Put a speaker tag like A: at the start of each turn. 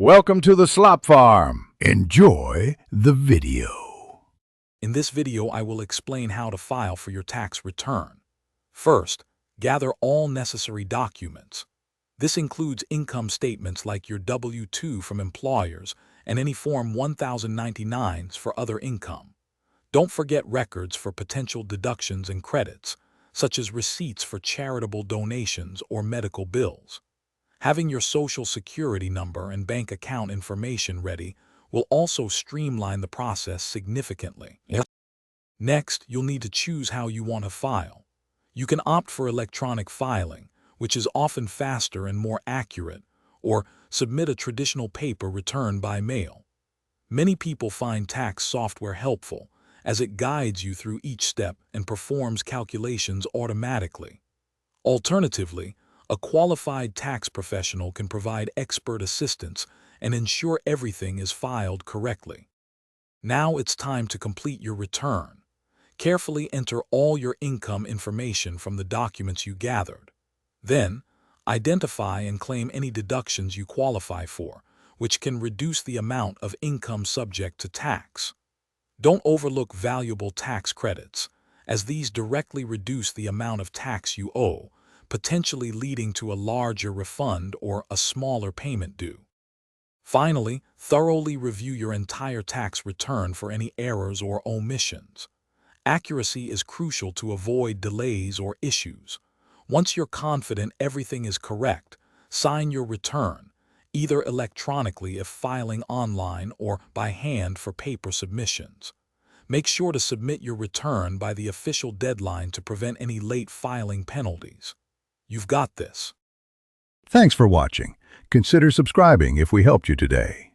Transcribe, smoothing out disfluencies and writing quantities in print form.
A: Welcome to the Slop Farm. Enjoy the video.
B: In this video, I will explain how to file for your tax return. First, gather all necessary documents. This includes income statements like your W-2 from employers and any Form 1099s for other income. Don't forget records for potential deductions and credits, such as receipts for charitable donations or medical bills. Having your Social Security number and bank account information ready will also streamline the process significantly. Next, you'll need to choose how you want to file. You can opt for electronic filing, which is often faster and more accurate, or submit a traditional paper return by mail. Many people find tax software helpful, as it guides you through each step and performs calculations automatically. Alternatively, a qualified tax professional can provide expert assistance and ensure everything is filed correctly. Now it's time to complete your return. Carefully enter all your income information from the documents you gathered. Then, identify and claim any deductions you qualify for, which can reduce the amount of income subject to tax. Don't overlook valuable tax credits, as these directly reduce the amount of tax you owe, potentially leading to a larger refund or a smaller payment due. Finally, thoroughly review your entire tax return for any errors or omissions. Accuracy is crucial to avoid delays or issues. Once you're confident everything is correct, sign your return, either electronically if filing online or by hand for paper submissions. Make sure to submit your return by the official deadline to prevent any late filing penalties. You've got this.
A: Thanks for watching. Consider subscribing if we helped you today.